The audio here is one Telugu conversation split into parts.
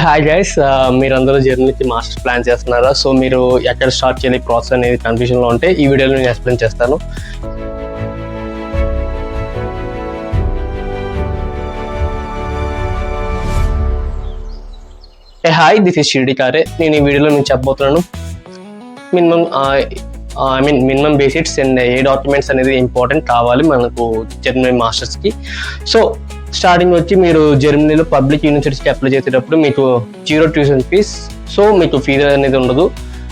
హాయ్ గైస్, మీరందరూ జర్నీకి మాస్టర్స్ ప్లాన్ చేస్తున్నారా? సో మీరు ఎక్కడ స్టార్ట్ చేయాలి ప్రాసెస్ అనేది కన్ఫ్యూజన్లో ఉంటే ఈ వీడియోలో నేను ఎక్స్ప్లెయిన్ చేస్తాను. హాయ్, దిస్ ఇస్ షిరిడి కారే. నేను ఈ వీడియోలో నేను చెప్పబోతున్నాను minimum basics and A documents అనేది ఇంపార్టెంట్ కావాలి మనకు జర్మనీ మాస్టర్స్కి. సో స్టార్టింగ్ వచ్చి మీరు జర్మనీలో పబ్లిక్ యూనివర్సిటీకి అప్లై చేసేటప్పుడు మీకు 0 ట్యూషన్ ఫీజ్. సో మీకు ఫీజు అనేది ఉండదు.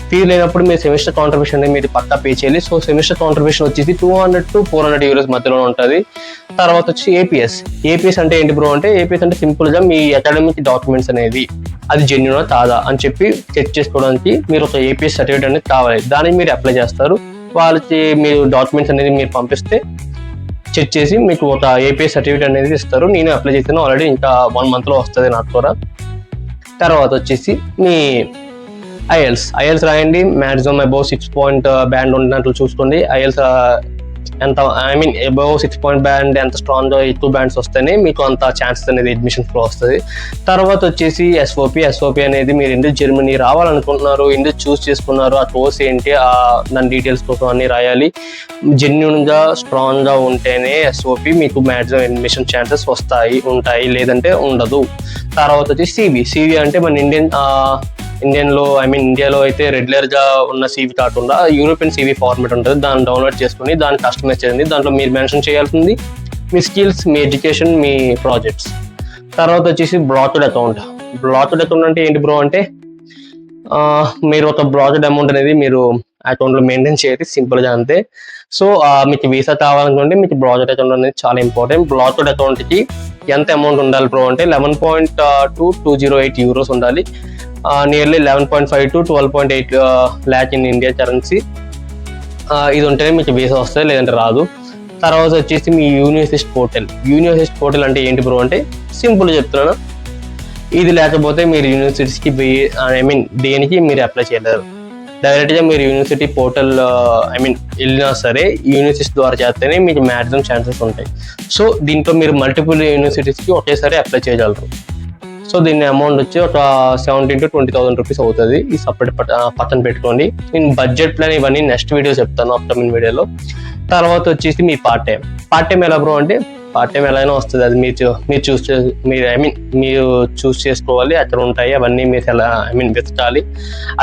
ఫీజు లేనప్పుడు మీరు సెమిస్టర్ కాంట్రిబ్యూషన్ అనేది మీరు పక్కా పే చేయాలి. సో సెమిస్టర్ కాంట్రిబ్యూషన్ వచ్చేసి 200 to 400 euros మధ్యలో ఉంటుంది. తర్వాత వచ్చి ఏపీఎస్ అంటే ఏంటి బ్రో అంటే, ఏపీఎస్ అంటే సింపుల్గా మీ అకాడమిక్ డాక్యుమెంట్స్ అనేది అది జెన్యూనా కాదా అని చెప్పి చెక్ చేసుకోవడానికి మీరు ఒక ఏపీఎస్ సర్టిఫికేట్ అనేది కావాలి. దానికి మీరు అప్లై చేస్తారు. వాళ్ళకి మీరు డాక్యుమెంట్స్ అనేది మీరు పంపిస్తే చెక్ చేసి మీకు ఒక ఏపీఎస్ సర్టిఫికేట్ అనేది ఇస్తారు. నేను అప్లై చేశాను ఆల్రెడీ, ఇంకా 1 monthలో వస్తుంది నాకు కూడా. తర్వాత వచ్చేసి మీ ఐఎల్స్ రాయండి. మ్యాక్సిమం అబౌవ్ 6 point బ్యాండ్ ఉన్నట్లు చూసుకోండి. ఐఎల్స్ ఎంత అబౌవ్ 6 point బ్యాండ్ ఎంత స్ట్రాంగ్గా ఎక్కువ బ్యాండ్స్ వస్తేనే మీకు అంత ఛాన్సెస్ అనేది అడ్మిషన్ ఫ్లో వస్తుంది. తర్వాత వచ్చేసి ఎస్ఓపి అనేది మీరు ఎందుకు జర్మనీ రావాలనుకుంటున్నారు, ఎందుకు చూస్ చేసుకున్నారు, ఆ కోర్స్ ఏంటి, దాని డీటెయిల్స్ కోసం అన్ని రాయాలి. జెన్యూన్గా స్ట్రాంగ్గా ఉంటేనే ఎస్ఓపి మీకు మ్యాక్సిమం అడ్మిషన్ ఛాన్సెస్ ఉంటాయి, లేదంటే ఉండదు. తర్వాత వచ్చి సివి అంటే మన ఇండియాలో అయితే రెగ్యులర్గా ఉన్న సివి కాకుండా యూరోపియన్ సివి ఫార్మాట్ ఉంటుంది. దాన్ని డౌన్లోడ్ చేసుకుని దాన్ని కస్టమైజ్ చేయండి. దాంట్లో మీరు మెన్షన్ చేయాల్సింది మీ స్కిల్స్, మీ ఎడ్యుకేషన్, మీ ప్రాజెక్ట్స్. తర్వాత వచ్చేసి బ్లాటెడ్ అకౌంట్ అంటే ఏంటి బ్రో అంటే, మీరు ఒక బ్లాటెడ్ అమౌంట్ అనేది మీరు అకౌంట్లో మెయింటైన్ చేయాలి, సింపుల్గా అంతే. సో మీకు వీసా కావాలనుకుంటే మీకు బ్లాటెడ్ అకౌంట్ అనేది చాలా ఇంపార్టెంట్. బ్లాటెడ్ అకౌంట్కి ఎంత అమౌంట్ ఉండాలి బ్రో అంటే 11.208 euros ఉండాలి. Nearly 11.5 to 12.8 lakh in India currency. ఇది ఉంటేనే మీకు వీసా వస్తుంది, లేదంటే రాదు. తర్వాత వచ్చేసి మీ యూనివర్సిటీ పోర్టల్ అంటే ఏంటి బ్రో అంటే, సింపుల్ చెప్తున్నాను, ఇది లేకపోతే మీరు యూనివర్సిటీస్కి దేనికి మీరు అప్లై చేయలేరు. డైరెక్ట్గా మీరు యూనివర్సిటీ పోర్టల్ వెళ్ళినా సరే యూనివర్సిటీ ద్వారా చేస్తేనే మీకు మ్యాక్సిమం ఛాన్సెస్ ఉంటాయి. సో దీంట్లో మీరు మల్టిపుల్ యూనివర్సిటీస్కి ఒకేసారి అప్లై చేయగలరు. సో దీని అమౌంట్ వచ్చి ఒక 17,000 to 20,000 rupees అవుతుంది. ఈ సపరేట్ పక్కన పెట్టుకోండి. నేను బడ్జెట్ ప్లాన్ ఇవన్నీ నెక్స్ట్ వీడియో చెప్తాను, అప్కమింగ్ వీడియోలో. తర్వాత వచ్చేసి మీ పార్ట్ టైం ఎలా బ్రో అంటే, పార్ట్ టైం ఎలా అయినా వస్తుంది. అది మీరు చూస్ చేసుకోవాలి. అక్కడ ఉంటాయి అవన్నీ మీరు వెతకాలి.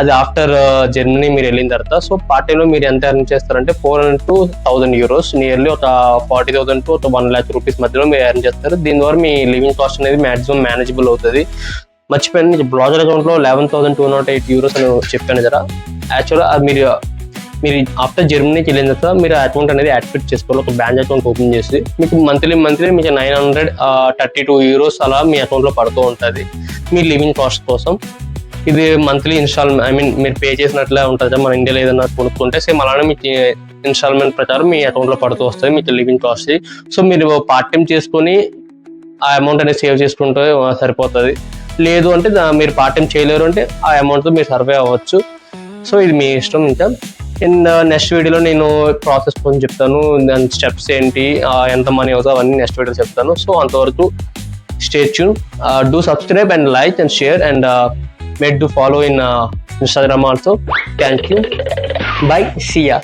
అది ఆఫ్టర్ జర్మనీ మీరు వెళ్ళిన తర్వాత. సో పార్ట్ టైంలో మీరు ఎంత ఎర్న్ చేస్తారంటే 400 to 1000 euros, నియర్లీ ఒక 40,000 to 1 lakh rupees మధ్యలో మీరు ఎర్న్ చేస్తారు. దీని ద్వారా మీ లివింగ్ కాస్ట్ అనేది మాక్సిమం మేనేజబుల్ అవుతుంది. మర్చిపోయాను, మీకు బ్లాగర్ అకౌంట్లో 11,208 euros అని చెప్పాను కదా. యాక్చువల్గా అది మీరు ఆఫ్టర్ జర్మనీకి వెళ్ళిన తర్వాత మీరు అకౌంట్ అనేది యాక్టివేట్ చేసుకోవాలి. ఒక బ్యాంక్ అకౌంట్ ఓపెన్ చేసి మీకు మంత్లీ మీకు 932 euros అలా మీ అకౌంట్లో పడుతూ ఉంటుంది మీ లివింగ్ కాస్ట్ కోసం. ఇది మంత్లీ మీరు పే చేసినట్లే ఉంటుంది. మన ఇండియాలో ఏదైనా కొనుక్కుంటే సేమ్ అలానే మీకు ఇన్స్టాల్మెంట్ ప్రకారం మీ అకౌంట్లో పడుతూ వస్తుంది మీకు లివింగ్ కాస్ట్. సో మీరు పార్ట్ టైం చేసుకొని ఆ అమౌంట్ అనేది సేవ్ చేసుకుంటే సరిపోతుంది. లేదు అంటే మీరు పార్ట్ టైం చేయలేరు అంటే ఆ అమౌంట్తో మీరు సర్వే అవ్వచ్చు. సో ఇది మీ ఇష్టం. ఇంకా నెక్స్ట్ వీడియోలో నేను ప్రాసెస్ కొంచెం చెప్తాను, దాని స్టెప్స్ ఏంటి, ఎంత మనీ అవుతుందో అవన్నీ నెక్స్ట్ వీడియో చెప్తాను. సో అంతవరకు stay tune, do subscribe and like and share and make do follow in Instagram also. Thank you. Bye. See ya.